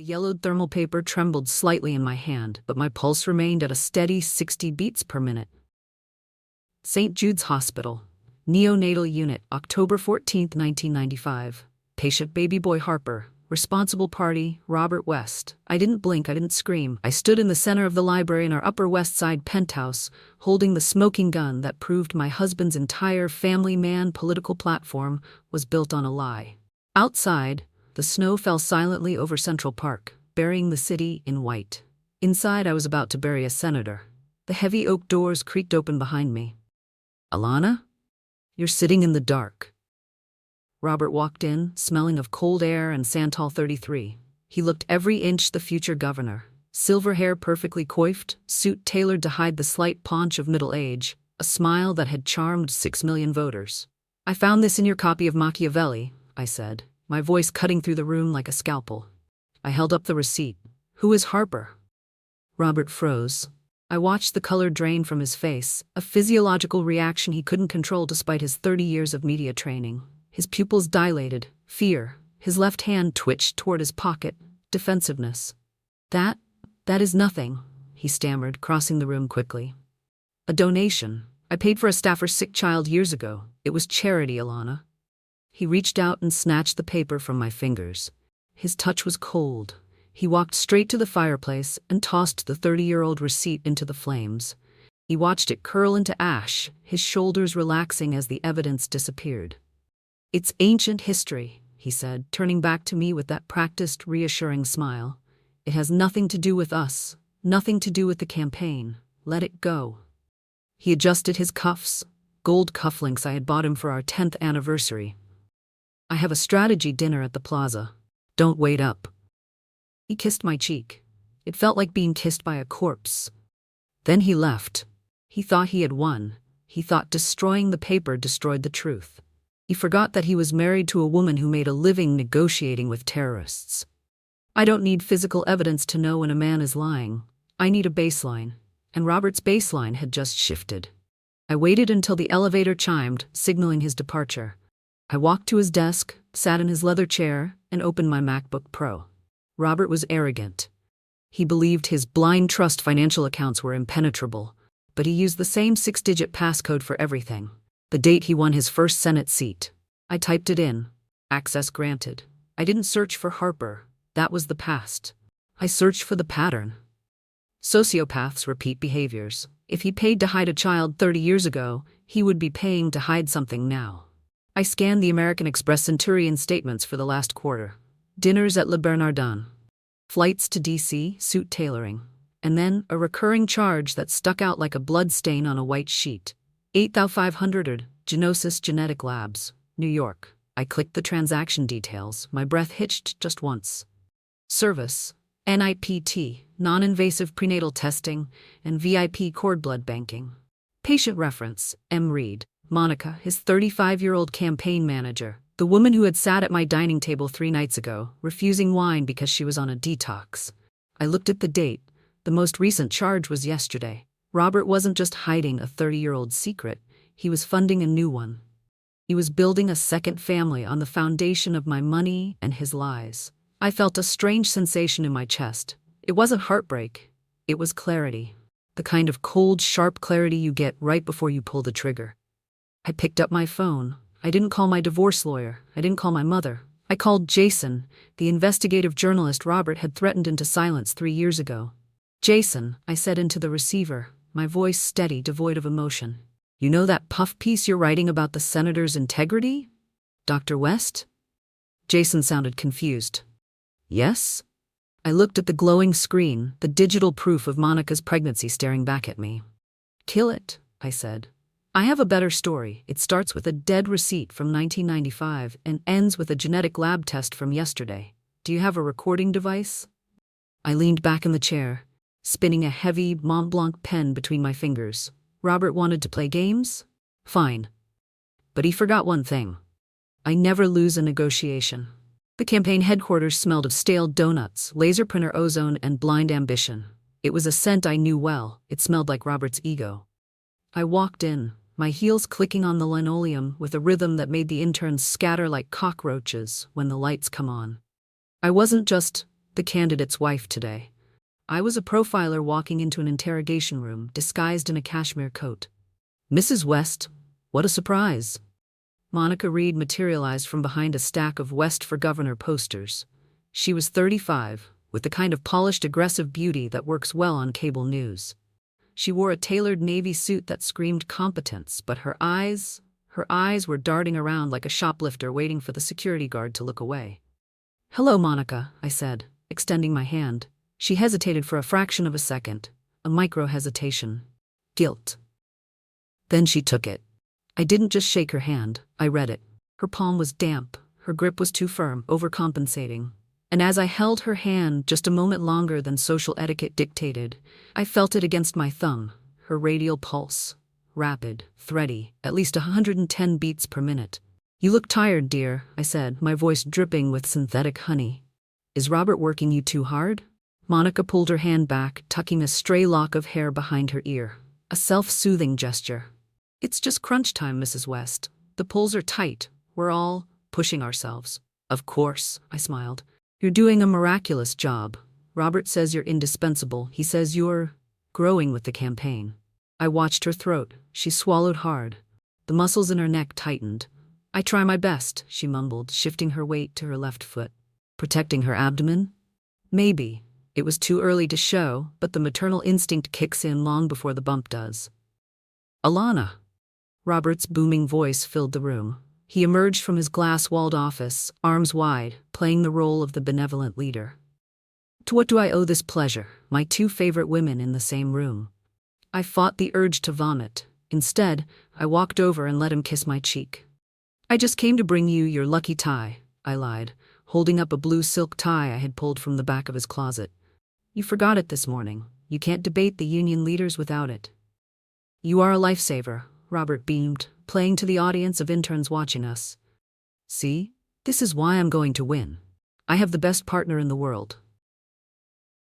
The yellowed thermal paper trembled slightly in my hand, but my pulse remained at a steady 60 beats per minute. St. Jude's Hospital, Neonatal Unit, October 14, 1995. Patient baby boy Harper. Responsible party, Robert West. I didn't blink, I didn't scream. I stood in the center of the library in our Upper West Side penthouse, holding the smoking gun that proved my husband's entire family man political platform was built on a lie. Outside, the snow fell silently over Central Park, burying the city in white. Inside, I was about to bury a senator. The heavy oak doors creaked open behind me. Alana? You're sitting in the dark. Robert walked in, smelling of cold air and Santal 33. He looked every inch the future governor. Silver hair perfectly coiffed, suit tailored to hide the slight paunch of middle age, a smile that had charmed 6 million voters. I found this in your copy of Machiavelli, I said, my voice cutting through the room like a scalpel. I held up the receipt. Who is Harper? Robert froze. I watched the color drain from his face, a physiological reaction he couldn't control despite his 30 years of media training. His pupils dilated, fear. His left hand twitched toward his pocket, defensiveness. That is nothing, he stammered, crossing the room quickly. A donation. I paid for a staffer's sick child years ago. It was charity, Alana. He reached out and snatched the paper from my fingers. His touch was cold. He walked straight to the fireplace and tossed the 30-year-old receipt into the flames. He watched it curl into ash, his shoulders relaxing as the evidence disappeared. It's ancient history, he said, turning back to me with that practiced, reassuring smile. It has nothing to do with us, nothing to do with the campaign. Let it go. He adjusted his cuffs, gold cufflinks I had bought him for our 10th anniversary. I have a strategy dinner at the plaza. Don't wait up. He kissed my cheek. It felt like being kissed by a corpse. Then he left. He thought he had won. He thought destroying the paper destroyed the truth. He forgot that he was married to a woman who made a living negotiating with terrorists. I don't need physical evidence to know when a man is lying. I need a baseline. And Robert's baseline had just shifted. I waited until the elevator chimed, signaling his departure. I walked to his desk, sat in his leather chair, and opened my MacBook Pro. Robert was arrogant. He believed his blind trust financial accounts were impenetrable, but he used the same 6-digit passcode for everything. The date he won his first Senate seat. I typed it in. Access granted. I didn't search for Harper. That was the past. I searched for the pattern. Sociopaths repeat behaviors. If he paid to hide a child 30 years ago, he would be paying to hide something now. I scanned the American Express Centurion statements for the last quarter. Dinners at Le Bernardin. Flights to D.C., suit tailoring. And then a recurring charge that stuck out like a blood stain on a white sheet. 8,500 Genosis Genetic Labs, New York. I clicked the transaction details. My breath hitched just once. Service, NIPT, non-invasive prenatal testing, and VIP cord blood banking. Patient reference, M. Reed. Monica, his 35-year-old campaign manager, the woman who had sat at my dining table 3 nights ago, refusing wine because she was on a detox. I looked at the date. The most recent charge was yesterday. Robert wasn't just hiding a 30-year-old secret, he was funding a new one. He was building a second family on the foundation of my money and his lies. I felt a strange sensation in my chest. It wasn't heartbreak, it was clarity. The kind of cold, sharp clarity you get right before you pull the trigger. I picked up my phone. I didn't call my divorce lawyer. I didn't call my mother. I called Jason, the investigative journalist Robert had threatened into silence 3 years ago. Jason, I said into the receiver, my voice steady, devoid of emotion. You know that puff piece you're writing about the senator's integrity? Dr. West? Jason sounded confused. Yes? I looked at the glowing screen, the digital proof of Monica's pregnancy staring back at me. Kill it, I said. I have a better story. It starts with a dead receipt from 1995 and ends with a genetic lab test from yesterday. Do you have a recording device? I leaned back in the chair, spinning a heavy Mont Blanc pen between my fingers. Robert wanted to play games? Fine. But he forgot one thing. I never lose a negotiation. The campaign headquarters smelled of stale donuts, laser printer ozone, and blind ambition. It was a scent I knew well. It smelled like Robert's ego. I walked in, my heels clicking on the linoleum with a rhythm that made the interns scatter like cockroaches when the lights come on. I wasn't just the candidate's wife today. I was a profiler walking into an interrogation room, disguised in a cashmere coat. Mrs. West, what a surprise. Monica Reed materialized from behind a stack of West for Governor posters. She was 35, with the kind of polished, aggressive beauty that works well on cable news. She wore a tailored navy suit that screamed competence, but her eyes were darting around like a shoplifter waiting for the security guard to look away. "Hello, Monica," I said, extending my hand. She hesitated for a fraction of a second, a micro-hesitation. Guilt. Then she took it. I didn't just shake her hand, I read it. Her palm was damp, her grip was too firm, overcompensating. And as I held her hand just a moment longer than social etiquette dictated, I felt it against my thumb, her radial pulse. Rapid, thready, at least 110 beats per minute. "You look tired, dear," I said, my voice dripping with synthetic honey. "Is Robert working you too hard?" Monica pulled her hand back, tucking a stray lock of hair behind her ear. A self-soothing gesture. "It's just crunch time, Mrs. West. The pulls are tight. We're all pushing ourselves." "Of course," I smiled. "You're doing a miraculous job. Robert says you're indispensable. He says you're growing with the campaign." I watched her throat. She swallowed hard. The muscles in her neck tightened. "I try my best," she mumbled, shifting her weight to her left foot. "Protecting her abdomen?" "Maybe. It was too early to show, but the maternal instinct kicks in long before the bump does." "Alana." Robert's booming voice filled the room. He emerged from his glass-walled office, arms wide, playing the role of the benevolent leader. "To what do I owe this pleasure? My two favorite women in the same room." I fought the urge to vomit. Instead, I walked over and let him kiss my cheek. "I just came to bring you your lucky tie," I lied, holding up a blue silk tie I had pulled from the back of his closet. "You forgot it this morning. You can't debate the union leaders without it." "You are a lifesaver," Robert beamed, playing to the audience of interns watching us. "See? This is why I'm going to win. I have the best partner in the world."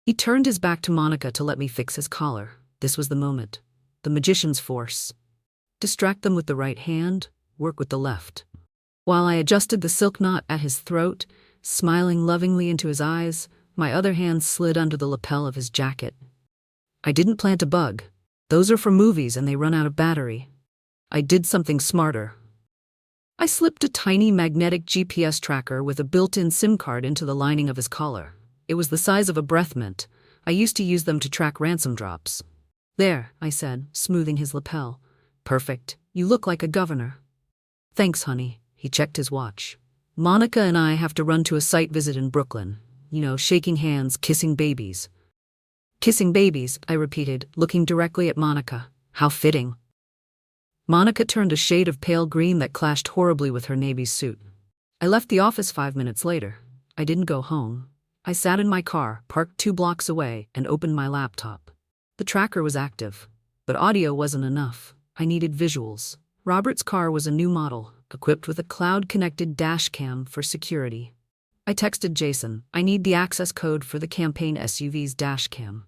He turned his back to Monica to let me fix his collar. This was the moment. The magician's force. Distract them with the right hand, work with the left. While I adjusted the silk knot at his throat, smiling lovingly into his eyes, my other hand slid under the lapel of his jacket. "I didn't plant a bug. Those are for movies and they run out of battery. I did something smarter." I slipped a tiny magnetic GPS tracker with a built-in SIM card into the lining of his collar. It was the size of a breath mint. I used to use them to track ransom drops. "There," I said, smoothing his lapel. "Perfect. You look like a governor." "Thanks, honey." He checked his watch. "Monica and I have to run to a site visit in Brooklyn. You know, shaking hands, kissing babies." "Kissing babies," I repeated, looking directly at Monica. How fitting. Monica turned a shade of pale green that clashed horribly with her navy suit. I left the office 5 minutes later. I didn't go home. I sat in my car, parked 2 blocks away, and opened my laptop. The tracker was active, but audio wasn't enough. I needed visuals. Robert's car was a new model, equipped with a cloud-connected dash cam for security. I texted Jason, "I need the access code for the campaign SUV's dash cam."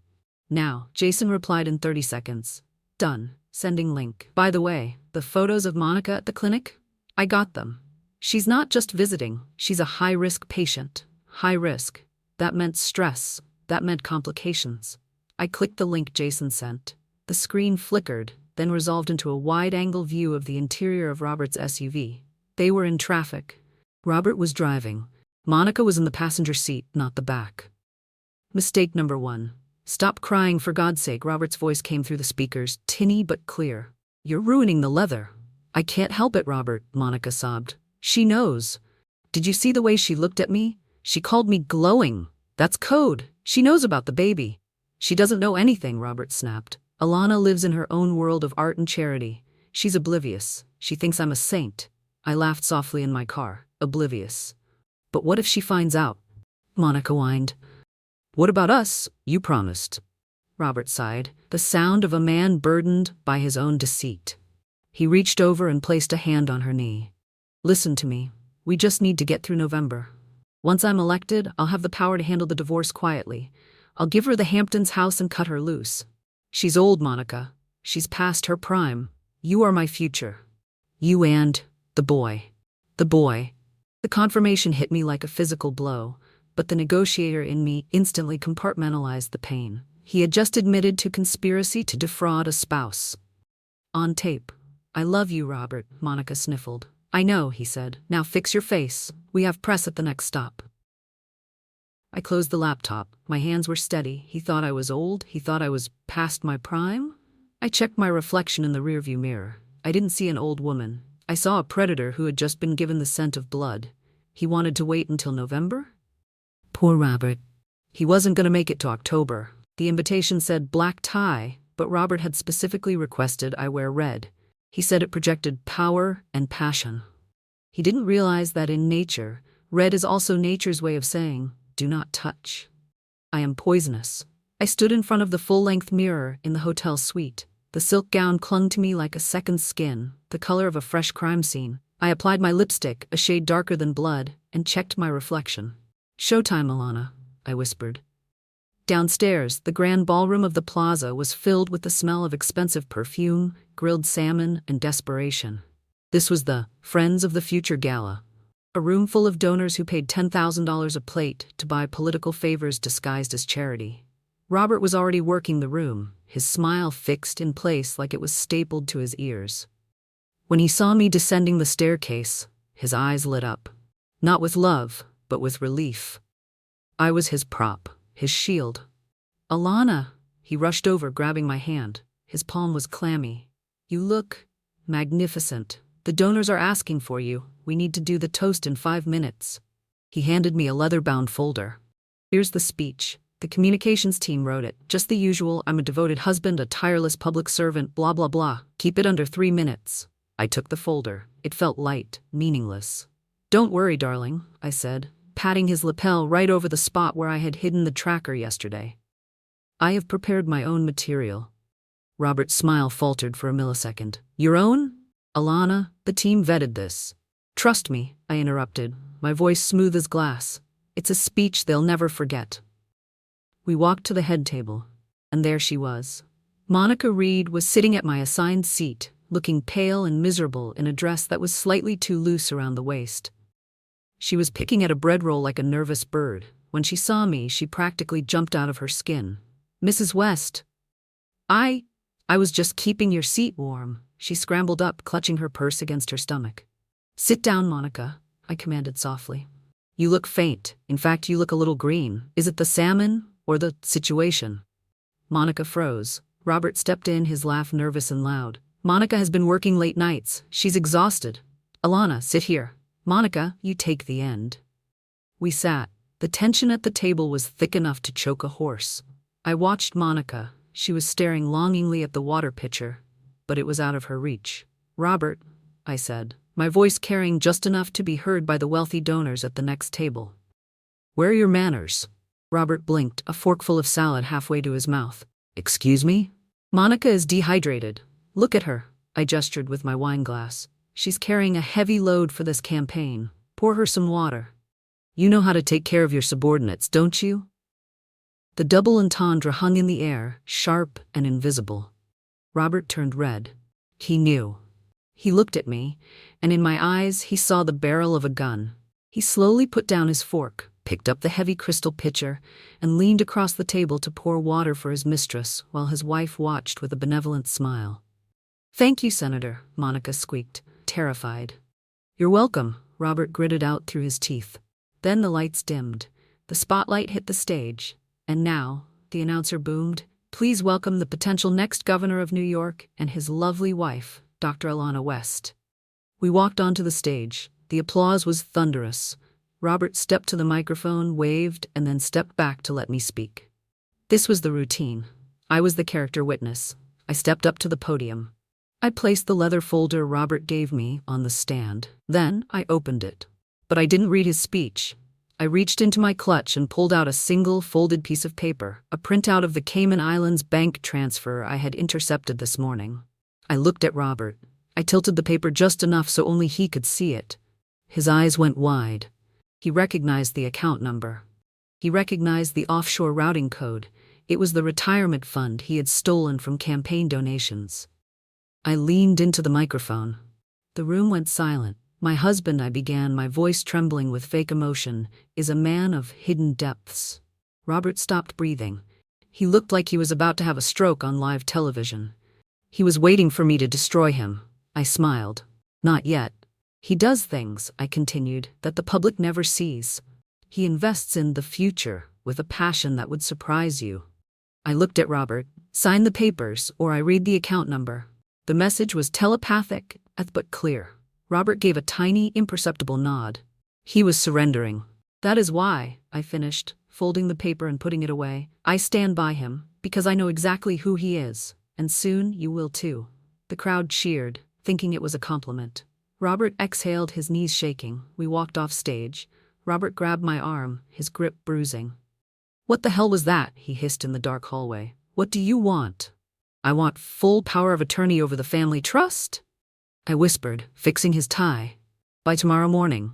"Now," Jason replied in 30 seconds. "Done. Sending link. By the way, the photos of Monica at the clinic? I got them. She's not just visiting, she's a high-risk patient. High risk. That meant stress. That meant complications." I clicked the link Jason sent. The screen flickered, then resolved into a wide-angle view of the interior of Robert's SUV. They were in traffic. Robert was driving. Monica was in the passenger seat, not the back. Mistake number 1. "Stop crying, for God's sake," Robert's voice came through the speakers, tinny but clear. "You're ruining the leather." "I can't help it, Robert," Monica sobbed. "She knows. Did you see the way she looked at me? She called me glowing. That's code. She knows about the baby." "She doesn't know anything," Robert snapped. "Alana lives in her own world of art and charity. She's oblivious. She thinks I'm a saint." I laughed softly in my car. Oblivious. "But what if she finds out?" Monica whined. "What about us? You promised." Robert sighed, the sound of a man burdened by his own deceit. He reached over and placed a hand on her knee. "Listen to me. We just need to get through November. Once I'm elected, I'll have the power to handle the divorce quietly. I'll give her the Hamptons house and cut her loose. She's old, Monica. She's past her prime. You are my future. You and the boy." The boy. The confirmation hit me like a physical blow. but the negotiator in me instantly compartmentalized the pain. He had just admitted to conspiracy to defraud a spouse. On tape. "I love you, Robert," Monica sniffled. "I know," he said. "Now fix your face. We have press at the next stop." I closed the laptop. My hands were steady. He thought I was old. He thought I was past my prime. I checked my reflection in the rearview mirror. I didn't see an old woman. I saw a predator who had just been given the scent of blood. He wanted to wait until November? Poor Robert. He wasn't going to make it to October. The invitation said black tie, but Robert had specifically requested I wear red. He said it projected power and passion. He didn't realize that in nature, red is also nature's way of saying, "Do not touch. I am poisonous." I stood in front of the full-length mirror in the hotel suite. The silk gown clung to me like a second skin, the color of a fresh crime scene. I applied my lipstick, a shade darker than blood, and checked my reflection. "Showtime, Alana," I whispered. Downstairs, the grand ballroom of the plaza was filled with the smell of expensive perfume, grilled salmon, and desperation. This was the Friends of the Future Gala. A room full of donors who paid $10,000 a plate to buy political favors disguised as charity. Robert was already working the room, his smile fixed in place like it was stapled to his ears. When he saw me descending the staircase, his eyes lit up. Not with love, but with relief. I was his prop, his shield. "Alana," he rushed over, grabbing my hand. His palm was clammy. "You look magnificent. The donors are asking for you. We need to do the toast in 5 minutes." He handed me a leather-bound folder. "Here's the speech. The communications team wrote it. Just the usual, I'm a devoted husband, a tireless public servant, blah blah blah. Keep it under 3 minutes. I took the folder. It felt light, meaningless. "Don't worry, darling," I said, patting his lapel right over the spot where I had hidden the tracker yesterday. "I have prepared my own material." Robert's smile faltered for a millisecond. "Your own?" "Alana, the team vetted this." "Trust me," I interrupted, my voice smooth as glass. "It's a speech they'll never forget." We walked to the head table, and there she was. Monica Reed was sitting at my assigned seat, looking pale and miserable in a dress that was slightly too loose around the waist. She was picking at a bread roll like a nervous bird. When she saw me, she practically jumped out of her skin. "Mrs. West." I was just keeping your seat warm." She scrambled up, clutching her purse against her stomach. "Sit down, Monica," I commanded softly. "You look faint. In fact, you look a little green. Is it the salmon or the situation?" Monica froze. Robert stepped in, his laugh nervous and loud. "Monica has been working late nights. She's exhausted. Alana, sit here. Monica, you take the end." We sat. The tension at the table was thick enough to choke a horse. I watched Monica. She was staring longingly at the water pitcher, but it was out of her reach. "Robert," I said, my voice carrying just enough to be heard by the wealthy donors at the next table. "Where are your manners?" Robert blinked, a forkful of salad halfway to his mouth. "Excuse me?" "Monica is dehydrated. Look at her." I gestured with my wine glass. "She's carrying a heavy load for this campaign. Pour her some water." "You know how to take care of your subordinates, don't you?" The double entendre hung in the air, sharp and invisible. Robert turned red. He knew. He looked at me, and in my eyes he saw the barrel of a gun. He slowly put down his fork, picked up the heavy crystal pitcher, and leaned across the table to pour water for his mistress, while his wife watched with a benevolent smile. "Thank you, Senator," Monica squeaked, terrified. "You're welcome," Robert gritted out through his teeth. Then the lights dimmed. The spotlight hit the stage. And now, the announcer boomed, "Please welcome the potential next governor of New York and his lovely wife, Dr. Alana West." We walked onto the stage. The applause was thunderous. Robert stepped to the microphone, waved, and then stepped back to let me speak. This was the routine. I was the character witness. I stepped up to the podium. I placed the leather folder Robert gave me on the stand. Then I opened it. But I didn't read his speech. I reached into my clutch and pulled out a single folded piece of paper, a printout of the Cayman Islands bank transfer I had intercepted this morning. I looked at Robert. I tilted the paper just enough so only he could see it. His eyes went wide. He recognized the account number. He recognized the offshore routing code. It was the retirement fund he had stolen from campaign donations. I leaned into the microphone. The room went silent. My husband, I began, my voice trembling with fake emotion, is a man of hidden depths. Robert stopped breathing. He looked like he was about to have a stroke on live television. He was waiting for me to destroy him. I smiled. Not yet. He does things, I continued, that the public never sees. He invests in the future with a passion that would surprise you. I looked at Robert. Sign the papers, or I read the account number. The message was telepathic, but clear. Robert gave a tiny, imperceptible nod. He was surrendering. That is why, I finished, folding the paper and putting it away. I stand by him, because I know exactly who he is, and soon you will too. The crowd cheered, thinking it was a compliment. Robert exhaled, his knees shaking. We walked off stage. Robert grabbed my arm, his grip bruising. What the hell was that? He hissed in the dark hallway. What do you want? I want full power of attorney over the family trust. I whispered, fixing his tie. By tomorrow morning.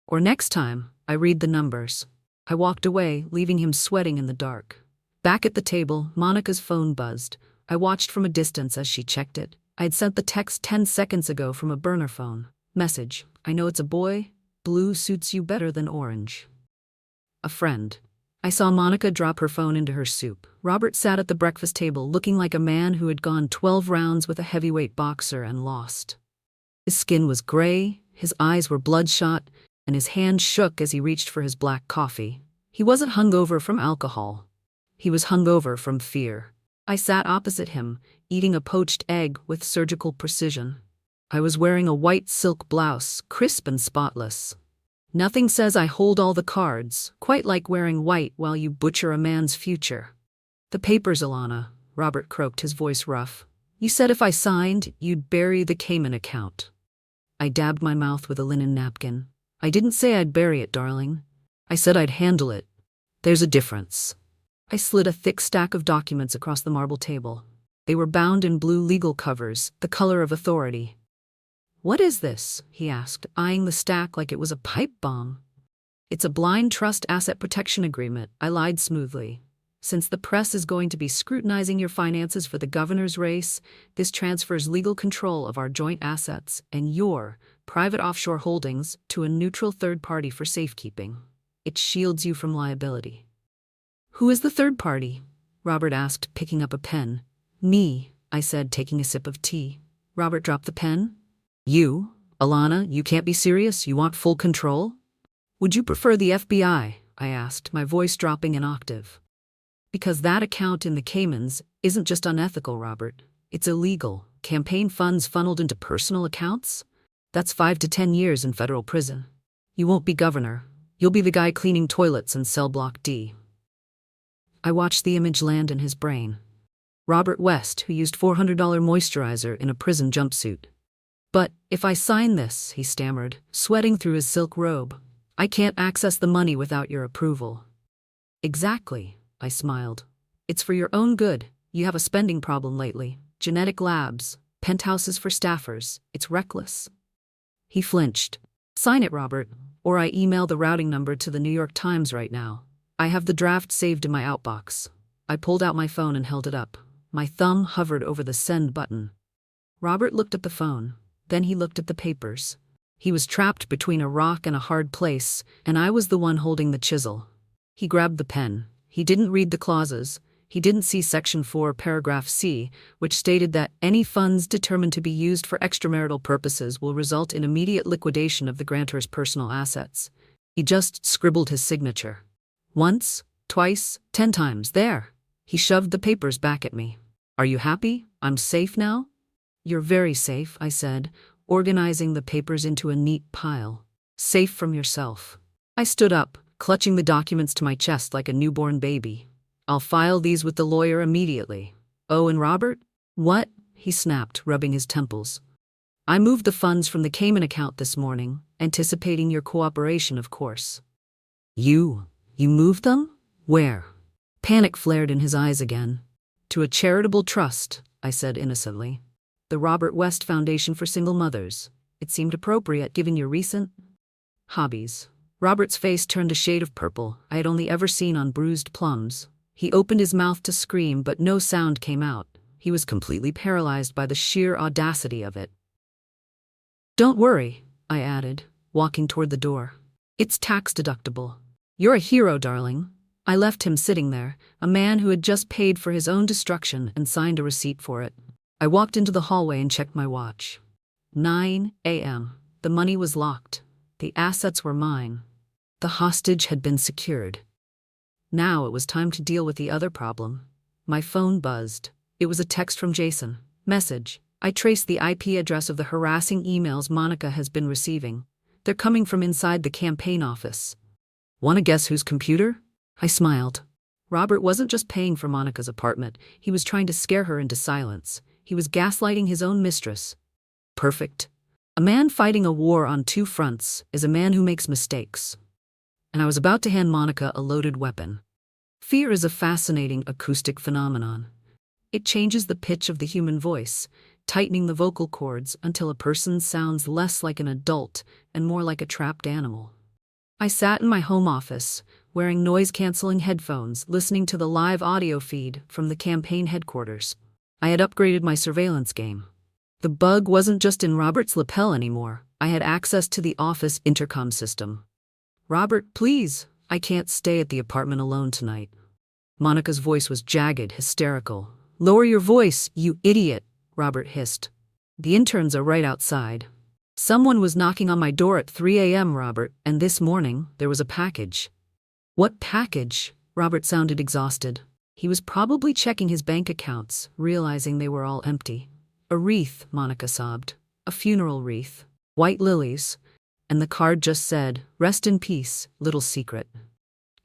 Or next time, I read the numbers. I walked away, leaving him sweating in the dark. Back at the table, Monica's phone buzzed. I watched from a distance as she checked it. I had sent the text 10 seconds ago from a burner phone. Message: I know it's a boy. Blue suits you better than orange. A friend. I saw Monica drop her phone into her soup. Robert sat at the breakfast table looking like a man who had gone 12 rounds with a heavyweight boxer and lost. His skin was gray, his eyes were bloodshot, and his hand shook as he reached for his black coffee. He wasn't hungover from alcohol. He was hungover from fear. I sat opposite him, eating a poached egg with surgical precision. I was wearing a white silk blouse, crisp and spotless. Nothing says I hold all the cards, quite like wearing white while you butcher a man's future. The papers, Alana, Robert croaked, his voice rough. You said if I signed, you'd bury the Cayman account. I dabbed my mouth with a linen napkin. I didn't say I'd bury it, darling. I said I'd handle it. There's a difference. I slid a thick stack of documents across the marble table. They were bound in blue legal covers, the color of authority. What is this? He asked, eyeing the stack like it was a pipe bomb. It's a blind trust asset protection agreement, I lied smoothly. Since the press is going to be scrutinizing your finances for the governor's race, this transfers legal control of our joint assets and your private offshore holdings to a neutral third party for safekeeping. It shields you from liability. Who is the third party? Robert asked, picking up a pen. Me, I said, taking a sip of tea. Robert dropped the pen. You, Alana, you can't be serious? You want full control? Would you prefer the FBI? I asked, my voice dropping an octave. Because that account in the Caymans isn't just unethical, Robert. It's illegal. Campaign funds funneled into personal accounts? That's 5 to 10 years in federal prison. You won't be governor. You'll be the guy cleaning toilets in cell block D. I watched the image land in his brain. Robert West, who used $400 moisturizer in a prison jumpsuit. But if I sign this, he stammered, sweating through his silk robe, I can't access the money without your approval. Exactly. I smiled. It's for your own good. You have a spending problem lately. Genetic labs, penthouses for staffers. It's reckless. He flinched. Sign it, Robert, or I email the routing number to the New York Times right now. I have the draft saved in my outbox. I pulled out my phone and held it up. My thumb hovered over the send button. Robert looked at the phone. Then he looked at the papers. He was trapped between a rock and a hard place, and I was the one holding the chisel. He grabbed the pen. He didn't read the clauses. He didn't see Section 4, Paragraph C, which stated that any funds determined to be used for extramarital purposes will result in immediate liquidation of the grantor's personal assets. He just scribbled his signature. Once, twice, 10 times. There. He shoved the papers back at me. Are you happy? I'm safe now? You're very safe, I said, organizing the papers into a neat pile. Safe from yourself. I stood up, clutching the documents to my chest like a newborn baby. I'll file these with the lawyer immediately. Oh, and Robert? What? He snapped, rubbing his temples. I moved the funds from the Cayman account this morning, anticipating your cooperation, of course. You moved them? Where? Panic flared in his eyes again. To a charitable trust, I said innocently. The Robert West Foundation for Single Mothers. It seemed appropriate given your recent hobbies. Robert's face turned a shade of purple I had only ever seen on bruised plums. He opened his mouth to scream, but no sound came out. He was completely paralyzed by the sheer audacity of it. Don't worry, I added, walking toward the door. It's tax deductible. You're a hero, darling. I left him sitting there, a man who had just paid for his own destruction and signed a receipt for it. I walked into the hallway and checked my watch. 9 a.m. The money was locked. The assets were mine. The hostage had been secured. Now it was time to deal with the other problem. My phone buzzed. It was a text from Jason. Message. I traced the IP address of the harassing emails Monica has been receiving. They're coming from inside the campaign office. Want to guess whose computer? I smiled. Robert wasn't just paying for Monica's apartment. He was trying to scare her into silence. He was gaslighting his own mistress. Perfect. A man fighting a war on two fronts is a man who makes mistakes. And I was about to hand Monica a loaded weapon. Fear is a fascinating acoustic phenomenon. It changes the pitch of the human voice, tightening the vocal cords until a person sounds less like an adult and more like a trapped animal. I sat in my home office, wearing noise-canceling headphones, listening to the live audio feed from the campaign headquarters. I had upgraded my surveillance game. The bug wasn't just in Robert's lapel anymore. I had access to the office intercom system. Robert, please, I can't stay at the apartment alone tonight. Monica's voice was jagged, hysterical. Lower your voice, you idiot, Robert hissed. The interns are right outside. Someone was knocking on my door at 3 a.m., Robert, and this morning there was a package. What package? Robert sounded exhausted. He was probably checking his bank accounts, realizing they were all empty. A wreath, Monica sobbed. A funeral wreath. White lilies. And the card just said, "Rest in peace, little secret."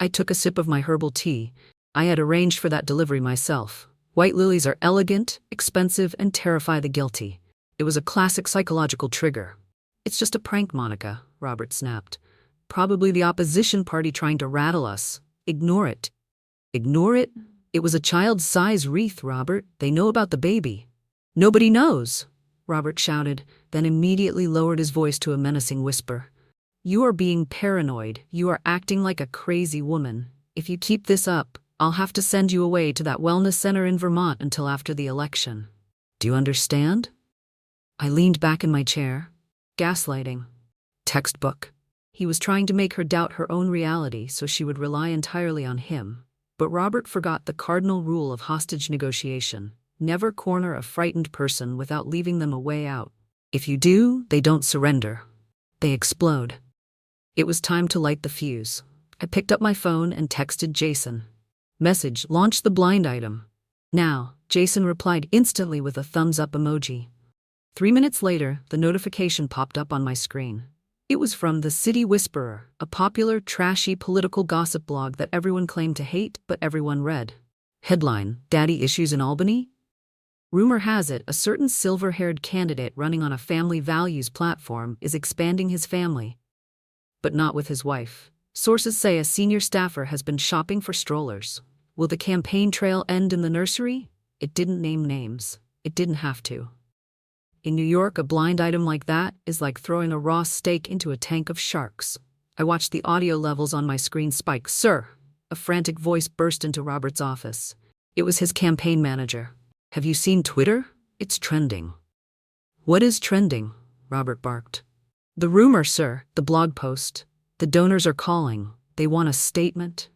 I took a sip of my herbal tea. I had arranged for that delivery myself. White lilies are elegant, expensive, and terrify the guilty. It was a classic psychological trigger. It's just a prank, Monica, Robert snapped. Probably the opposition party trying to rattle us. Ignore it. Ignore it? It was a child-size wreath, Robert. They know about the baby. Nobody knows, Robert shouted, then immediately lowered his voice to a menacing whisper. You are being paranoid. You are acting like a crazy woman. If you keep this up, I'll have to send you away to that wellness center in Vermont until after the election. Do you understand? I leaned back in my chair. Gaslighting. Textbook. He was trying to make her doubt her own reality so she would rely entirely on him. But Robert forgot the cardinal rule of hostage negotiation. Never corner a frightened person without leaving them a way out. If you do, they don't surrender. They explode. It was time to light the fuse. I picked up my phone and texted Jason. Message, launch the blind item. Now, Jason replied instantly with a thumbs-up emoji. 3 minutes later, the notification popped up on my screen. It was from The City Whisperer, a popular, trashy political gossip blog that everyone claimed to hate, but everyone read. Headline, Daddy Issues in Albany? Rumor has it a certain silver-haired candidate running on a family values platform is expanding his family. But not with his wife. Sources say a senior staffer has been shopping for strollers. Will the campaign trail end in the nursery? It didn't name names. It didn't have to. In New York, a blind item like that is like throwing a raw steak into a tank of sharks. I watched the audio levels on my screen spike. Sir, a frantic voice burst into Robert's office. It was his campaign manager. Have you seen Twitter? It's trending. What is trending? Robert barked. The rumor, sir, the blog post. The donors are calling. They want a statement.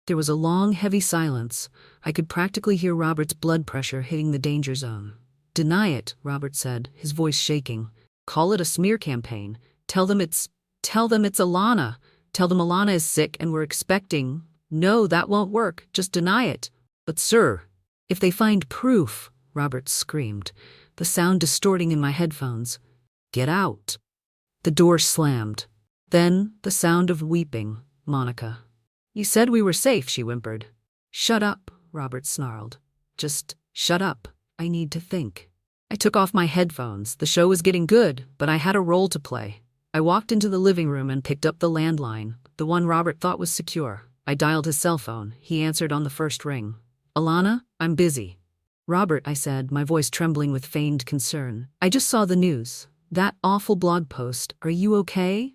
There was a long, heavy silence. I could practically hear Robert's blood pressure hitting the danger zone. Deny it, Robert said, his voice shaking. Call it a smear campaign. Tell them it's Alana. Tell them Alana is sick and we're expecting. No, that won't work. Just deny it. But sir, if they find proof, Robert screamed, the sound distorting in my headphones. Get out. The door slammed. Then, the sound of weeping. Monica. You said we were safe, she whimpered. Shut up, Robert snarled. Just shut up. I need to think. I took off my headphones. The show was getting good, but I had a role to play. I walked into the living room and picked up the landline, the one Robert thought was secure. I dialed his cell phone. He answered on the first ring. Alana, I'm busy. Robert, I said, my voice trembling with feigned concern. I just saw the news. That awful blog post. Are you okay?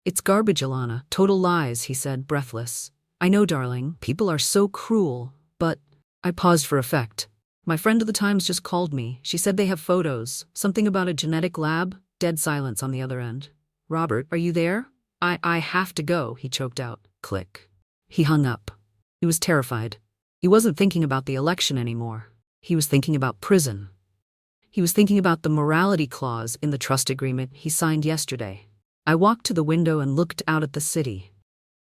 It's garbage, Alana. Total lies, he said, breathless. I know, darling. People are so cruel. But I paused for effect. My friend of the Times just called me. She said they have photos. Something about a genetic lab. Dead silence on the other end. Robert, are you there? I have to go, he choked out. Click. He hung up. He was terrified. He wasn't thinking about the election anymore. He was thinking about prison. He was thinking about the morality clause in the trust agreement he signed yesterday. I walked to the window and looked out at the city.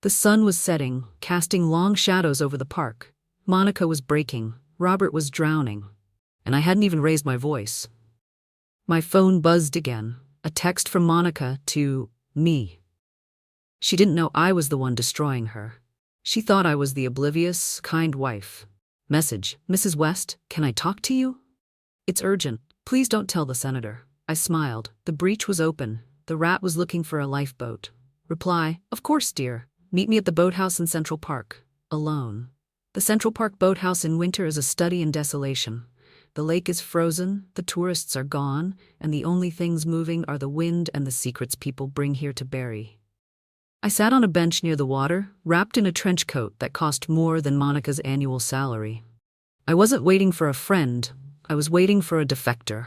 The sun was setting, casting long shadows over the park. Monica was breaking. Robert was drowning. And I hadn't even raised my voice. My phone buzzed again. A text from Monica to me. She didn't know I was the one destroying her. She thought I was the oblivious, kind wife. Message: Mrs. West, can I talk to you? It's urgent. Please don't tell the senator. I smiled. The breach was open. The rat was looking for a lifeboat. Reply: of course, dear. Meet me at the boathouse in Central Park. Alone. The Central Park boathouse in winter is a study in desolation. The lake is frozen, the tourists are gone, and the only things moving are the wind and the secrets people bring here to bury. I sat on a bench near the water, wrapped in a trench coat that cost more than Monica's annual salary. I wasn't waiting for a friend, I was waiting for a defector.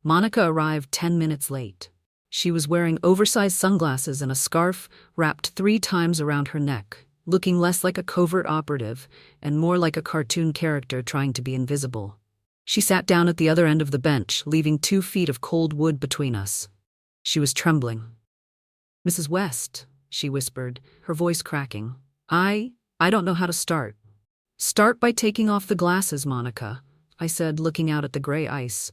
Monica arrived 10 minutes late. She was wearing oversized sunglasses and a scarf wrapped 3 times around her neck, looking less like a covert operative and more like a cartoon character trying to be invisible. She sat down at the other end of the bench, leaving 2 feet of cold wood between us. She was trembling. Mrs. West, she whispered, her voice cracking. I don't know how to start. Start by taking off the glasses, Monica, I said, looking out at the gray ice.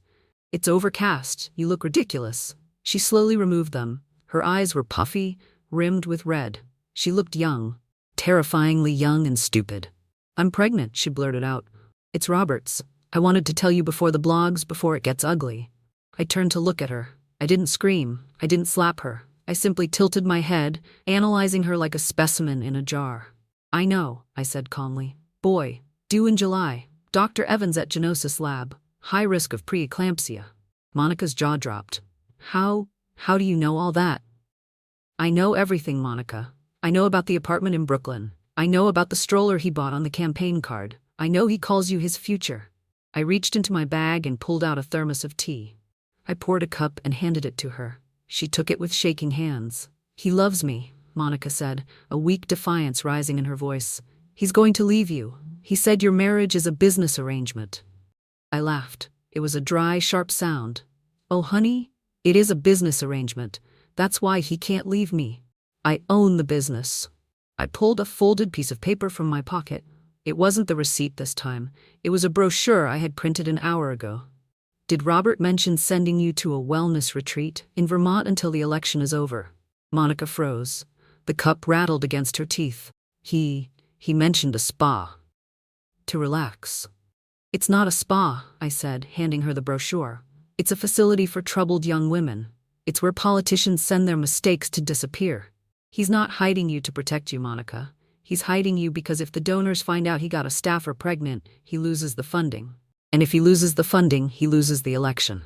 It's overcast, you look ridiculous. She slowly removed them. Her eyes were puffy, rimmed with red. She looked young, terrifyingly young and stupid. I'm pregnant, she blurted out. It's Robert's. I wanted to tell you before the blogs, before it gets ugly. I turned to look at her. I didn't scream. I didn't slap her. I simply tilted my head, analyzing her like a specimen in a jar. I know, I said calmly. Boy, due in July. Dr. Evans at Genosis Lab. High risk of preeclampsia. Monica's jaw dropped. How do you know all that? I know everything, Monica. I know about the apartment in Brooklyn. I know about the stroller he bought on the campaign card. I know he calls you his future. I reached into my bag and pulled out a thermos of tea. I poured a cup and handed it to her. She took it with shaking hands. He loves me, Monica said, a weak defiance rising in her voice. He's going to leave you. He said your marriage is a business arrangement. I laughed. It was a dry, sharp sound. Oh, honey, it is a business arrangement. That's why he can't leave me. I own the business. I pulled a folded piece of paper from my pocket. It wasn't the receipt this time. It was a brochure I had printed an hour ago. Did Robert mention sending you to a wellness retreat in Vermont until the election is over? Monica froze. The cup rattled against her teeth. He mentioned a spa. To relax. It's not a spa, I said, handing her the brochure. It's a facility for troubled young women. It's where politicians send their mistakes to disappear. He's not hiding you to protect you, Monica. He's hiding you because if the donors find out he got a staffer pregnant, he loses the funding. And if he loses the funding, he loses the election.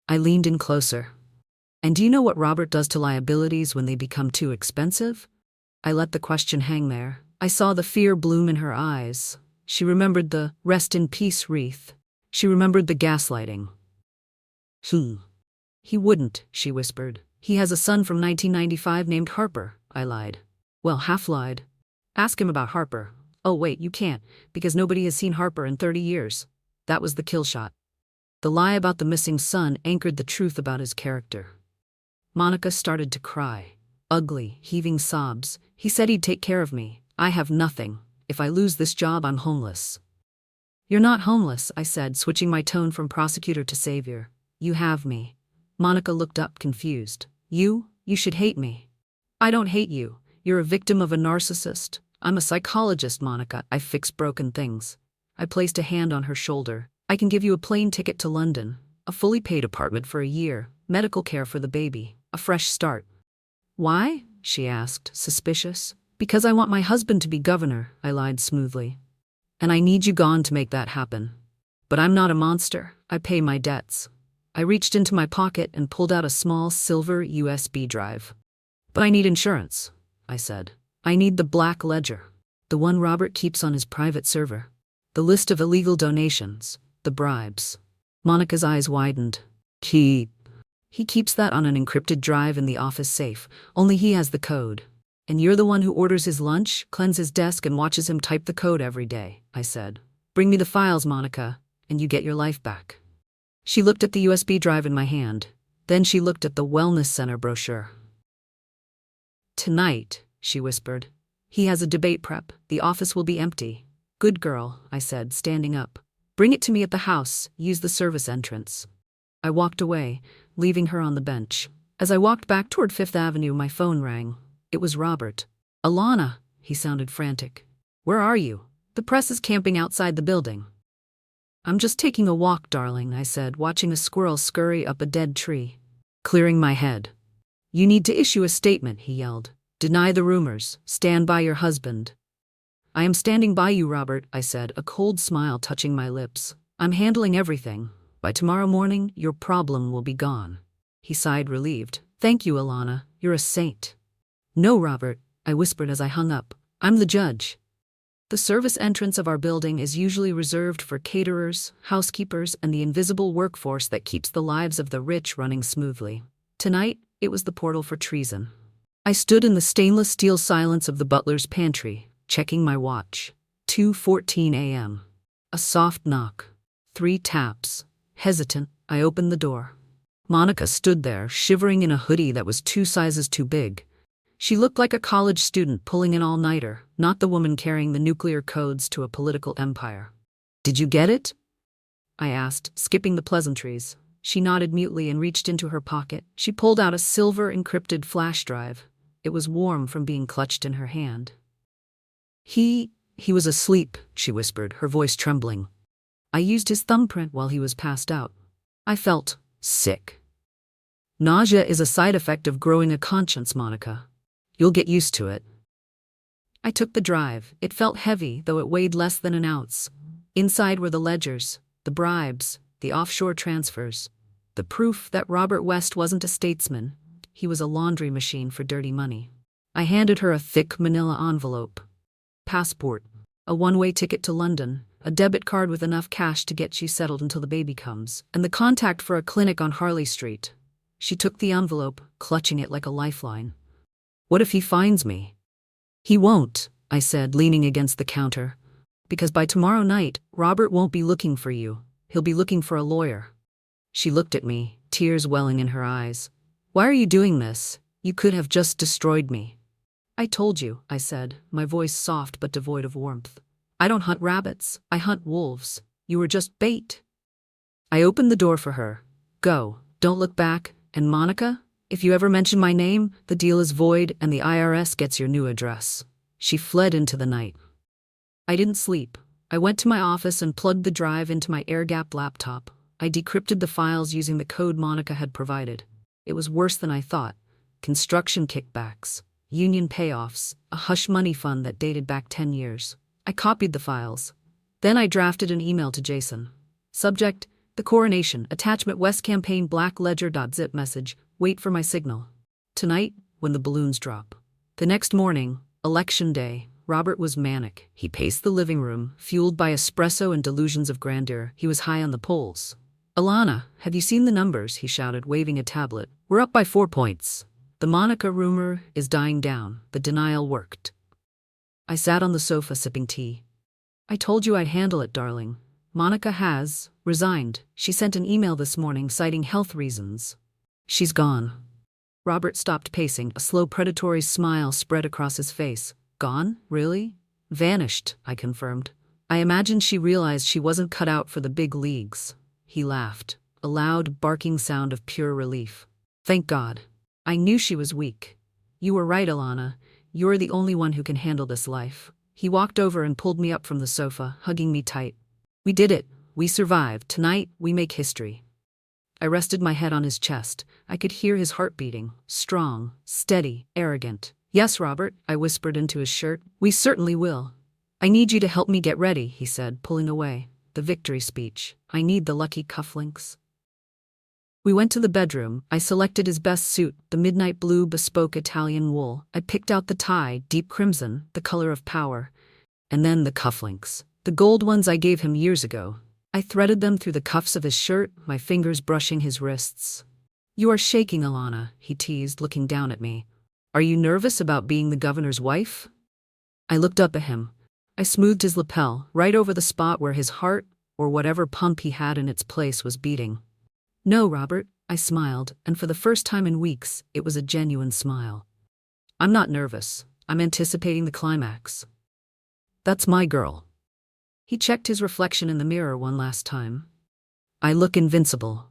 I leaned in closer. And do you know what Robert does to liabilities when they become too expensive? I let the question hang there. I saw the fear bloom in her eyes. She remembered the rest in peace wreath. She remembered the gaslighting. He wouldn't, she whispered. He has a son from 1995 named Harper, I lied. Well, half lied. Ask him about Harper. Oh wait, you can't, because nobody has seen Harper in 30 years. That was the kill shot. The lie about the missing son anchored the truth about his character. Monica started to cry. Ugly, heaving sobs. He said he'd take care of me. I have nothing. If I lose this job, I'm homeless. You're not homeless, I said, switching my tone from prosecutor to savior. You have me. Monica looked up, confused. You should hate me. I don't hate you. You're a victim of a narcissist. I'm a psychologist, Monica. I fix broken things. I placed a hand on her shoulder. I can give you a plane ticket to London, a fully paid apartment for a year, medical care for the baby, a fresh start. Why? She asked, suspicious. Because I want my husband to be governor, I lied smoothly. And I need you gone to make that happen. But I'm not a monster. I pay my debts. I reached into my pocket and pulled out a small silver USB drive. But I need insurance, I said. I need the black ledger, the one Robert keeps on his private server. The list of illegal donations, the bribes. Monica's eyes widened. He He keeps that on an encrypted drive in the office safe. Only he has the code. And you're the one who orders his lunch, cleans his desk, and watches him type the code every day, I said. Bring me the files, Monica, and you get your life back. She looked at the USB drive in my hand. Then she looked at the wellness center brochure. Tonight, she whispered. He has a debate prep. The office will be empty. Good girl, I said, standing up. Bring it to me at the house. Use the service entrance. I walked away, leaving her on the bench. As I walked back toward Fifth Avenue, my phone rang. It was Robert. Alana, he sounded frantic. Where are you? The press is camping outside the building. I'm just taking a walk, darling, I said, watching a squirrel scurry up a dead tree. Clearing my head. You need to issue a statement, he yelled. Deny the rumors. Stand by your husband. I am standing by you, Robert, I said, a cold smile touching my lips. I'm handling everything. By tomorrow morning, your problem will be gone. He sighed, relieved. Thank you, Alana. You're a saint. No, Robert, I whispered as I hung up. I'm the judge. The service entrance of our building is usually reserved for caterers, housekeepers, and the invisible workforce that keeps the lives of the rich running smoothly. Tonight, it was the portal for treason. I stood in the stainless steel silence of the butler's pantry, checking my watch. 2:14 a.m. A soft knock. 3 taps. Hesitant, I opened the door. Monica stood there, shivering in a hoodie that was 2 sizes too big. She looked like a college student pulling an all-nighter, not the woman carrying the nuclear codes to a political empire. Did you get it? I asked, skipping the pleasantries. She nodded mutely and reached into her pocket. She pulled out a silver encrypted flash drive. It was warm from being clutched in her hand. He was asleep, she whispered, her voice trembling. I used his thumbprint while he was passed out. I felt sick. Nausea is a side effect of growing a conscience, Monica. You'll get used to it. I took the drive. It felt heavy, though it weighed less than an ounce. Inside were the ledgers, the bribes, the offshore transfers, the proof that Robert West wasn't a statesman. He was a laundry machine for dirty money. I handed her a thick manila envelope. Passport, a one-way ticket to London, a debit card with enough cash to get you settled until the baby comes, and the contact for a clinic on Harley Street. She took the envelope, clutching it like a lifeline. What if he finds me? He won't, I said, leaning against the counter. Because by tomorrow night, Robert won't be looking for you. He'll be looking for a lawyer. She looked at me, tears welling in her eyes. Why are you doing this? You could have just destroyed me. I told you, I said, my voice soft but devoid of warmth. I don't hunt rabbits, I hunt wolves. You were just bait. I opened the door for her. Go, don't look back, and Monica? If you ever mention my name, the deal is void and the IRS gets your new address. She fled into the night. I didn't sleep. I went to my office and plugged the drive into my air-gapped laptop. I decrypted the files using the code Monica had provided. It was worse than I thought. Construction kickbacks, union payoffs, a hush money fund that dated back 10 years. I copied the files. Then I drafted an email to Jason. Subject, the coronation, attachment West campaign black ledger.zip message. Wait for my signal. Tonight, when the balloons drop. The next morning, election day, Robert was manic. He paced the living room, fueled by espresso and delusions of grandeur. He was high on the polls. Alana, have you seen the numbers? He shouted, waving a tablet. We're up by 4 points. The Monica rumor is dying down. The denial worked. I sat on the sofa sipping tea. I told you I'd handle it, darling. Monica has resigned. She sent an email this morning citing health reasons. She's gone. Robert stopped pacing. A slow predatory smile spread across his face. Gone? Really? Vanished, I confirmed. I imagined she realized she wasn't cut out for the big leagues. He laughed, a loud, barking sound of pure relief. Thank God. I knew she was weak. You were right, Alana. You're the only one who can handle this life. He walked over and pulled me up from the sofa, hugging me tight. We did it. We survived. Tonight, we make history. I rested my head on his chest. I could hear his heart beating. Strong, steady, arrogant. Yes, Robert, I whispered into his shirt. We certainly will. I need you to help me get ready, he said, pulling away. The victory speech. I need the lucky cufflinks. We went to the bedroom. I selected his best suit, the midnight blue bespoke Italian wool. I picked out the tie, deep crimson, the color of power. And then the cufflinks. The gold ones I gave him years ago. I threaded them through the cuffs of his shirt, my fingers brushing his wrists. You are shaking, Alana, he teased, looking down at me. Are you nervous about being the governor's wife? I looked up at him. I smoothed his lapel, right over the spot where his heart, or whatever pump he had in its place, was beating. No, Robert, I smiled, and for the first time in weeks, it was a genuine smile. I'm not nervous. I'm anticipating the climax. That's my girl. He checked his reflection in the mirror one last time. I look invincible.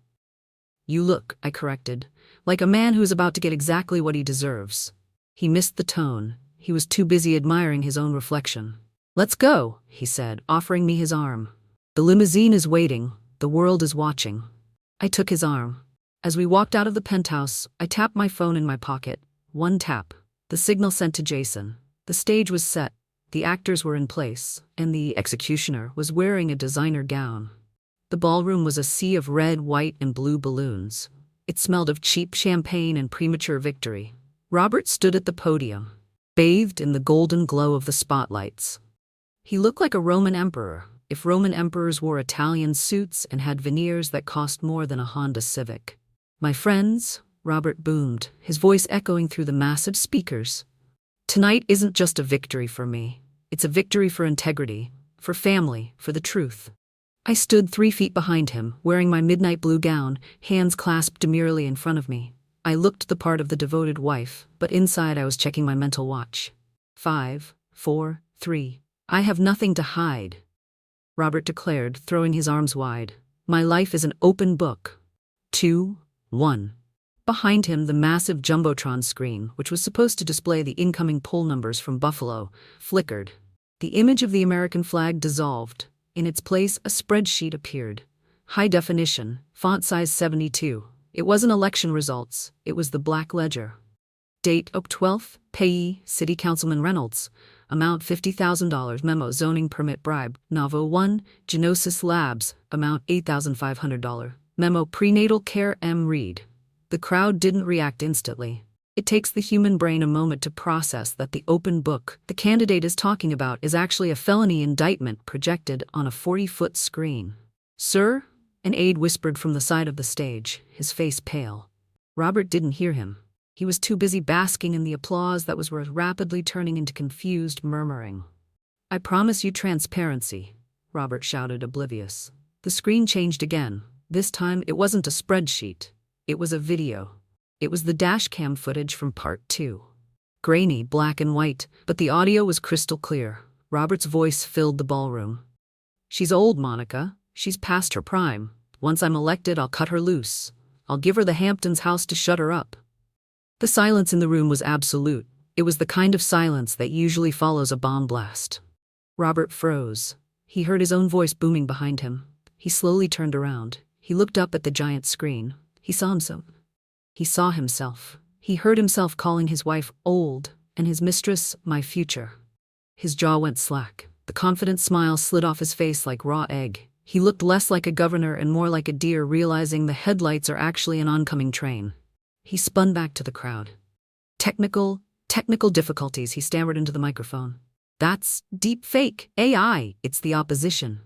You look, I corrected, like a man who's about to get exactly what he deserves. He missed the tone. He was too busy admiring his own reflection. Let's go, he said, offering me his arm. The limousine is waiting. The world is watching. I took his arm. As we walked out of the penthouse, I tapped my phone in my pocket. One tap. The signal sent to Jason. The stage was set. The actors were in place, and the executioner was wearing a designer gown. The ballroom was a sea of red, white, and blue balloons. It smelled of cheap champagne and premature victory. Robert stood at the podium, bathed in the golden glow of the spotlights. He looked like a Roman emperor, if Roman emperors wore Italian suits and had veneers that cost more than a Honda Civic. My friends, Robert boomed, his voice echoing through the massive speakers. Tonight isn't just a victory for me. It's a victory for integrity, for family, for the truth. I stood 3 feet behind him, wearing my midnight blue gown, hands clasped demurely in front of me. I looked the part of the devoted wife, but inside I was checking my mental watch. 5, 4, 3. I have nothing to hide, Robert declared, throwing his arms wide. My life is an open book. 2, 1. Behind him, the massive jumbotron screen, which was supposed to display the incoming poll numbers from Buffalo, flickered. The image of the American flag dissolved. In its place, a spreadsheet appeared. High definition, font size 72. It wasn't election results, it was the Black Ledger. Date, Oct 12th, payee, City Councilman Reynolds. Amount $50,000, memo, zoning permit bribe. Novo 1, Genosis Labs. Amount $8,500. Memo, prenatal care M. Reed. The crowd didn't react instantly. It takes the human brain a moment to process that the open book the candidate is talking about is actually a felony indictment projected on a 40-foot screen. Sir? An aide whispered from the side of the stage, his face pale. Robert didn't hear him. He was too busy basking in the applause that was rapidly turning into confused murmuring. I promise you transparency, Robert shouted, oblivious. The screen changed again. This time it wasn't a spreadsheet. It was a video. It was the dashcam footage from part 2. Grainy, black and white, but the audio was crystal clear. Robert's voice filled the ballroom. She's old, Monica. She's past her prime. Once I'm elected, I'll cut her loose. I'll give her the Hamptons house to shut her up. The silence in the room was absolute. It was the kind of silence that usually follows a bomb blast. Robert froze. He heard his own voice booming behind him. He slowly turned around. He looked up at the giant screen. He saw himself. He heard himself calling his wife old, and his mistress my future. His jaw went slack. The confident smile slid off his face like raw egg. He looked less like a governor and more like a deer realizing the headlights are actually an oncoming train. He spun back to the crowd. Technical difficulties, he stammered into the microphone. That's deep fake, AI, it's the opposition.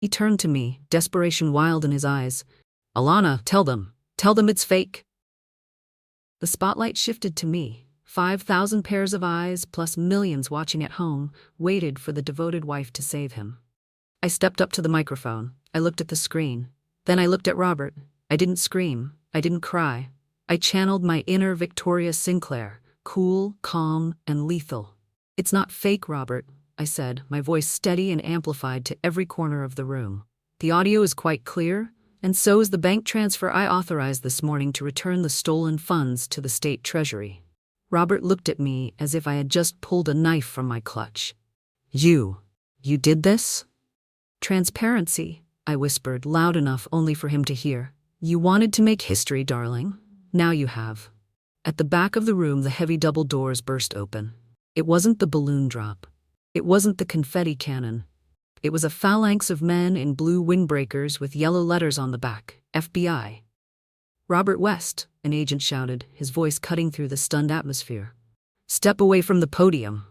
He turned to me, desperation wild in his eyes. Alana, tell them it's fake. The spotlight shifted to me. 5,000 pairs of eyes, plus millions watching at home, waited for the devoted wife to save him. I stepped up to the microphone. I looked at the screen. Then I looked at Robert. I didn't scream. I didn't cry. I channeled my inner Victoria Sinclair, cool, calm, and lethal. It's not fake, Robert, I said, my voice steady and amplified to every corner of the room. The audio is quite clear, and so is the bank transfer I authorized this morning to return the stolen funds to the state treasury. Robert looked at me as if I had just pulled a knife from my clutch. You did this? Transparency, I whispered, loud enough only for him to hear. You wanted to make history, darling. Now you have. At the back of the room, the heavy double doors burst open. It wasn't the balloon drop. It wasn't the confetti cannon. It was a phalanx of men in blue windbreakers with yellow letters on the back, FBI. Robert West, an agent shouted, his voice cutting through the stunned atmosphere. Step away from the podium.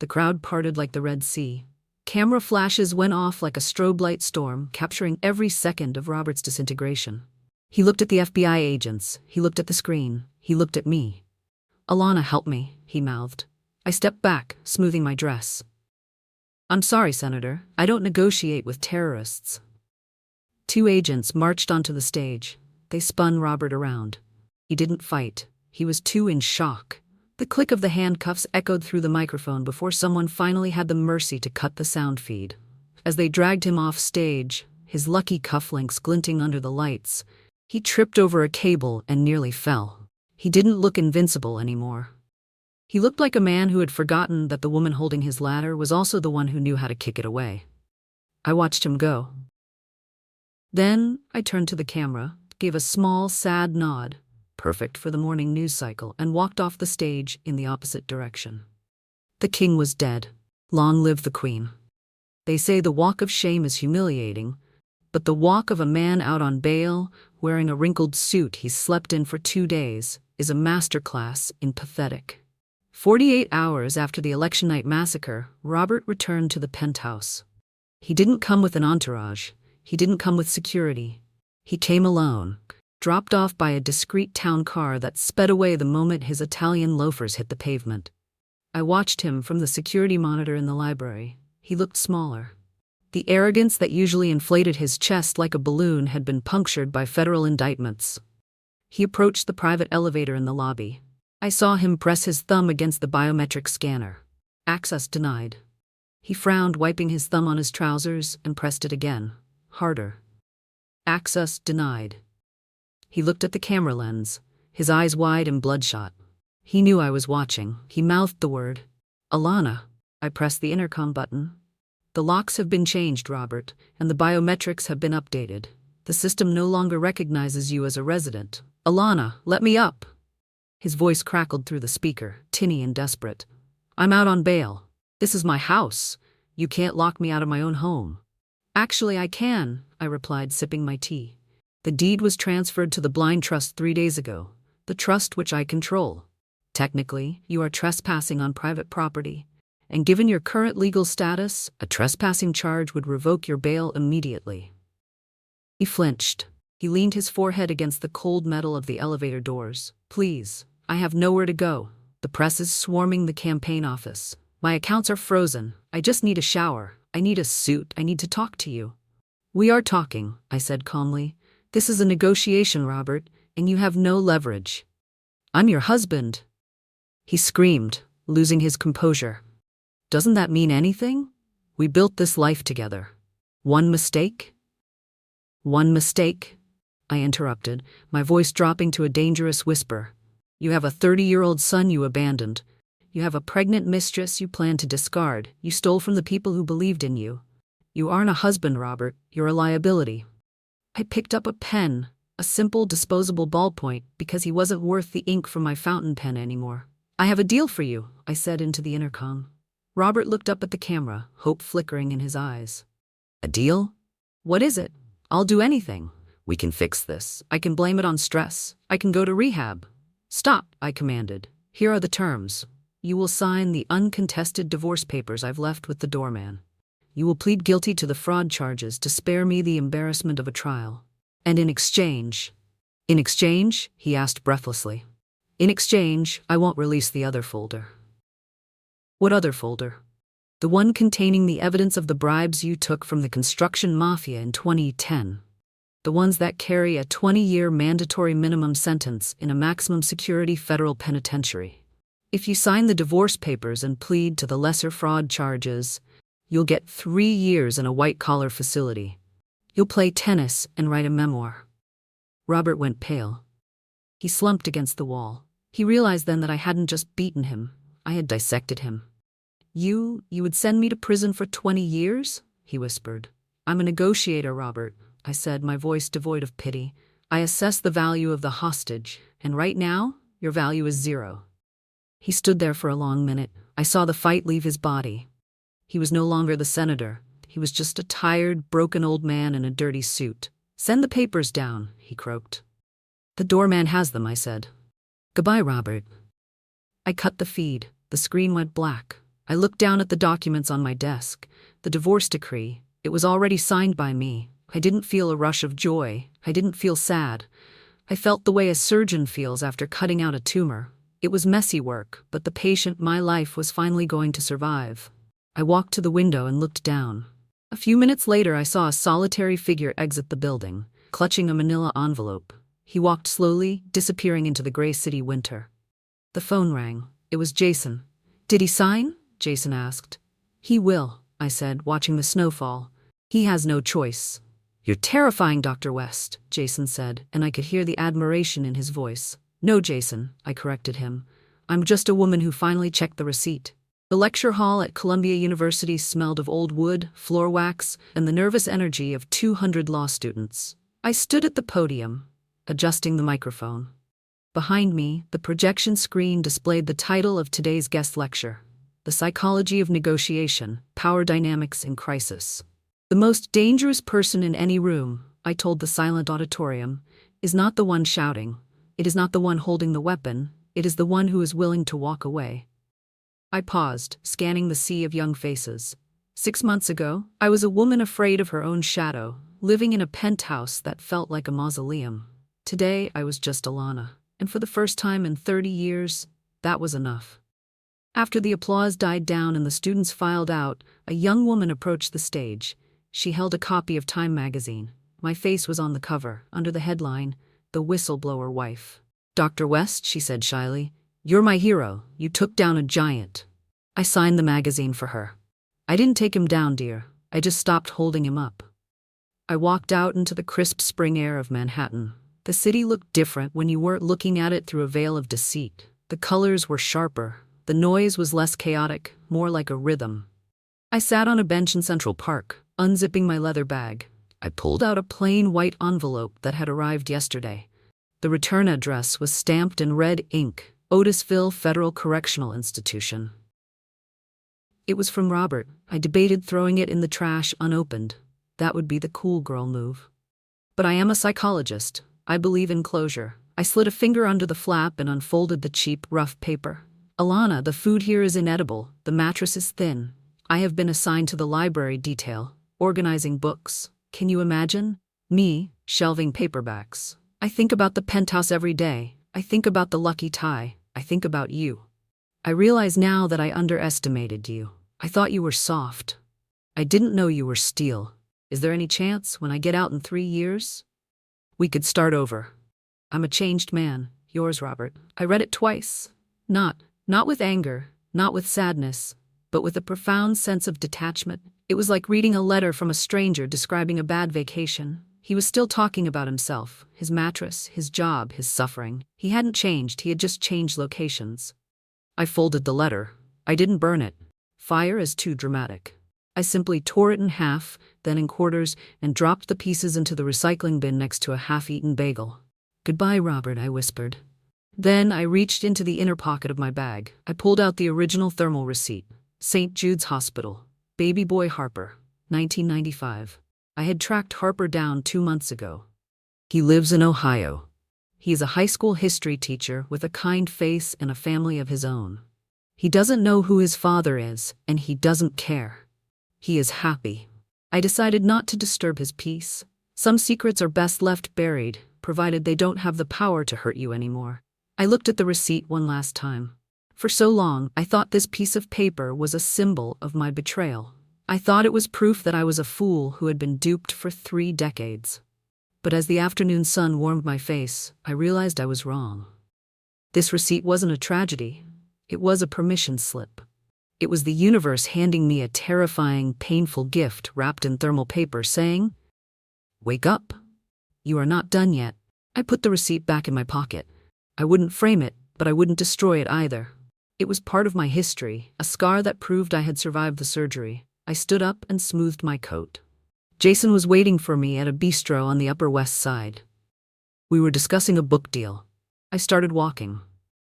The crowd parted like the Red Sea. Camera flashes went off like a strobe light storm, capturing every second of Robert's disintegration. He looked at the FBI agents. He looked at the screen. He looked at me. "Alana, help me," he mouthed. I stepped back, smoothing my dress. "I'm sorry, Senator. I don't negotiate with terrorists." 2 agents marched onto the stage. They spun Robert around. He didn't fight. He was too in shock. The click of the handcuffs echoed through the microphone before someone finally had the mercy to cut the sound feed. As they dragged him off stage, his lucky cufflinks glinting under the lights, he tripped over a cable and nearly fell. He didn't look invincible anymore. He looked like a man who had forgotten that the woman holding his ladder was also the one who knew how to kick it away. I watched him go. Then I turned to the camera, gave a small, sad nod, perfect for the morning news cycle, and walked off the stage in the opposite direction. The king was dead. Long live the queen. They say the walk of shame is humiliating, but the walk of a man out on bail, wearing a wrinkled suit he's slept in for 2 days, is a masterclass in pathetic. 48 hours after the election night massacre, Robert returned to the penthouse. He didn't come with an entourage. He didn't come with security. He came alone, dropped off by a discreet town car that sped away the moment his Italian loafers hit the pavement. I watched him from the security monitor in the library. He looked smaller. The arrogance that usually inflated his chest like a balloon had been punctured by federal indictments. He approached the private elevator in the lobby. I saw him press his thumb against the biometric scanner. Access denied. He frowned, wiping his thumb on his trousers, and pressed it again, harder. Access denied. He looked at the camera lens, his eyes wide and bloodshot. He knew I was watching. He mouthed the word, "Alana." I pressed the intercom button. "The locks have been changed, Robert, and the biometrics have been updated. The system no longer recognizes you as a resident. Alana, let me up." His voice crackled through the speaker, tinny and desperate. "I'm out on bail. This is my house. You can't lock me out of my own home." "Actually, I can," I replied, sipping my tea. "The deed was transferred to the blind trust 3 days ago, the trust which I control. Technically, you are trespassing on private property, and given your current legal status, a trespassing charge would revoke your bail immediately." He flinched. He leaned his forehead against the cold metal of the elevator doors. "Please, I have nowhere to go. The press is swarming the campaign office. My accounts are frozen. I just need a shower. I need a suit. I need to talk to you." "We are talking," I said calmly. "This is a negotiation, Robert, and you have no leverage. I'm your husband." He screamed, losing his composure. "Doesn't that mean anything? We built this life together. One mistake?" "One mistake," I interrupted, my voice dropping to a dangerous whisper. "You have a 30-year-old son you abandoned. You have a pregnant mistress you plan to discard. You stole from the people who believed in you. You aren't a husband, Robert. You're a liability." I picked up a pen, a simple disposable ballpoint, because he wasn't worth the ink from my fountain pen anymore. "I have a deal for you," I said into the intercom. Robert looked up at the camera, hope flickering in his eyes. "A deal? What is it? I'll do anything. We can fix this. I can blame it on stress. I can go to rehab." "Stop," I commanded. "Here are the terms. You will sign the uncontested divorce papers I've left with the doorman. You will plead guilty to the fraud charges to spare me the embarrassment of a trial. And in exchange—" "In exchange?" he asked breathlessly. "In exchange, I won't release the other folder." "What other folder?" "The one containing the evidence of the bribes you took from the construction mafia in 2010. The ones that carry a 20-year mandatory minimum sentence in a maximum security federal penitentiary. If you sign the divorce papers and plead to the lesser fraud charges, you'll get 3 years in a white-collar facility. You'll play tennis and write a memoir." Robert went pale. He slumped against the wall. He realized then that I hadn't just beaten him, I had dissected him. You would send me to prison for 20 years? He whispered. "I'm a negotiator, Robert," I said, my voice devoid of pity. "I assess the value of the hostage, and right now, your value is 0. He stood there for a long minute. I saw the fight leave his body. He was no longer the senator. He was just a tired, broken old man in a dirty suit. "Send the papers down," he croaked. "The doorman has them," I said. "Goodbye, Robert." I cut the feed. The screen went black. I looked down at the documents on my desk. The divorce decree. It was already signed by me, I didn't feel a rush of joy. I didn't feel sad. I felt the way a surgeon feels after cutting out a tumor. It was messy work, but the patient my life was finally going to survive. I walked to the window and looked down. A few minutes later, I saw a solitary figure exit the building, clutching a manila envelope. He walked slowly, disappearing into the gray city winter. The phone rang. It was Jason. "Did he sign?" Jason asked. "He will," I said, watching the snow fall. "He has no choice." "You're terrifying, Dr. West," Jason said, and I could hear the admiration in his voice. "No, Jason," I corrected him. "I'm just a woman who finally checked the receipt." The lecture hall at Columbia University smelled of old wood, floor wax, and the nervous energy of 200 law students. I stood at the podium, adjusting the microphone. Behind me, the projection screen displayed the title of today's guest lecture, "The Psychology of Negotiation, Power Dynamics in Crisis." The most dangerous person in any room, I told the silent auditorium, is not the one shouting. It is not the one holding the weapon. It is the one who is willing to walk away. I paused, scanning the sea of young faces. 6 months ago, I was a woman afraid of her own shadow, living in a penthouse that felt like a mausoleum. Today, I was just Alana, and for the first time in 30 years, that was enough. After the applause died down and the students filed out, a young woman approached the stage. She held a copy of Time magazine. My face was on the cover, under the headline, "The Whistleblower Wife." "Dr. West," she said shyly, "you're my hero. You took down a giant." I signed the magazine for her. "I didn't take him down, dear. I just stopped holding him up." I walked out into the crisp spring air of Manhattan. The city looked different when you weren't looking at it through a veil of deceit. The colors were sharper. The noise was less chaotic, more like a rhythm. I sat on a bench in Central Park, unzipping my leather bag. I pulled out a plain white envelope that had arrived yesterday. The return address was stamped in red ink, Otisville Federal Correctional Institution. It was from Robert. I debated throwing it in the trash unopened. That would be the cool girl move. But I am a psychologist. I believe in closure. I slid a finger under the flap and unfolded the cheap, rough paper. "Alana, the food here is inedible. The mattress is thin. I have been assigned to the library detail, organizing books. Can you imagine? Me, shelving paperbacks. I think about the penthouse every day. I think about the lucky tie. I think about you. I realize now that I underestimated you. I thought you were soft. I didn't know you were steel. Is there any chance, when I get out in 3 years, we could start over? I'm a changed man. Yours, Robert." I read it twice. Not with anger, not with sadness, but with a profound sense of detachment. It was like reading a letter from a stranger describing a bad vacation. He was still talking about himself, his mattress, his job, his suffering. He hadn't changed, he had just changed locations. I folded the letter. I didn't burn it. Fire is too dramatic. I simply tore it in half, then in quarters, and dropped the pieces into the recycling bin next to a half-eaten bagel. "Goodbye, Robert," I whispered. Then I reached into the inner pocket of my bag. I pulled out the original thermal receipt. St. Jude's Hospital. Baby boy Harper. 1995. I had tracked Harper down 2 months ago. He lives in Ohio. He is a high school history teacher with a kind face and a family of his own. He doesn't know who his father is, and he doesn't care. He is happy. I decided not to disturb his peace. Some secrets are best left buried, provided they don't have the power to hurt you anymore. I looked at the receipt one last time. For so long, I thought this piece of paper was a symbol of my betrayal. I thought it was proof that I was a fool who had been duped for 3 decades. But as the afternoon sun warmed my face, I realized I was wrong. This receipt wasn't a tragedy. It was a permission slip. It was the universe handing me a terrifying, painful gift wrapped in thermal paper saying, "Wake up. You are not done yet." I put the receipt back in my pocket. I wouldn't frame it, but I wouldn't destroy it either. It was part of my history, a scar that proved I had survived the surgery. I stood up and smoothed my coat. Jason was waiting for me at a bistro on the Upper West Side. We were discussing a book deal. I started walking.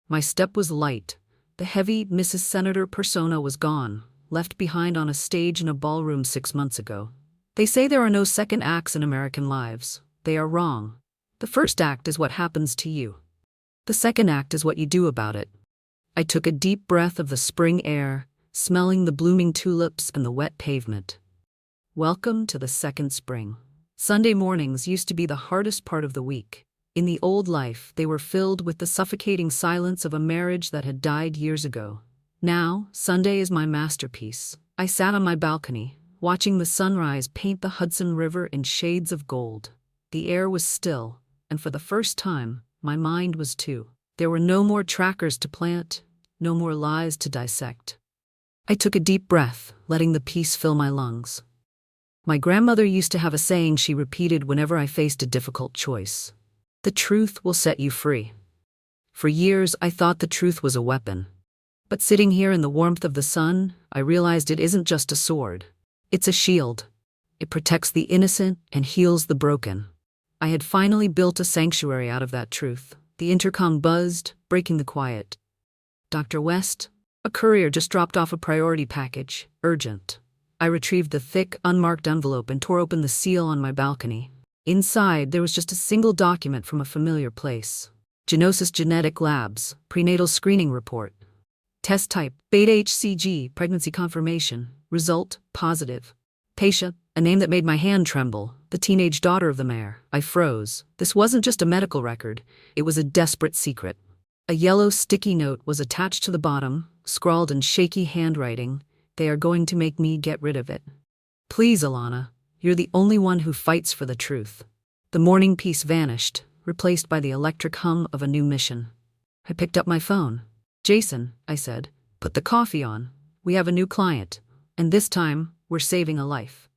My step was light. The heavy Mrs. Senator persona was gone, left behind on a stage in a ballroom 6 months ago. They say there are no second acts in American lives. They are wrong. The first act is what happens to you. The second act is what you do about it. I took a deep breath of the spring air, smelling the blooming tulips and the wet pavement. Welcome to the second spring. Sunday mornings used to be the hardest part of the week. In the old life, they were filled with the suffocating silence of a marriage that had died years ago. Now, Sunday is my masterpiece. I sat on my balcony, watching the sunrise paint the Hudson River in shades of gold. The air was still, and for the first time, my mind was too. There were no more trackers to plant, no more lies to dissect. I took a deep breath, letting the peace fill my lungs. My grandmother used to have a saying she repeated whenever I faced a difficult choice. The truth will set you free. For years, I thought the truth was a weapon. But sitting here in the warmth of the sun, I realized it isn't just a sword. It's a shield. It protects the innocent and heals the broken. I had finally built a sanctuary out of that truth. The intercom buzzed, breaking the quiet. Dr. West, a courier just dropped off a priority package. Urgent. I retrieved the thick, unmarked envelope and tore open the seal on my balcony. Inside, there was just a single document from a familiar place. Genosis Genetic Labs, prenatal screening report. Test type, beta-HCG, pregnancy confirmation. Result, positive. Patient, a name that made my hand tremble, the teenage daughter of the mayor. I froze. This wasn't just a medical record, it was a desperate secret. A yellow sticky note was attached to the bottom, scrawled in shaky handwriting. They are going to make me get rid of it. Please, Alana, you're the only one who fights for the truth. The morning peace vanished, replaced by the electric hum of a new mission. I picked up my phone. Jason, I said, put the coffee on. We have a new client, and this time, we're saving a life.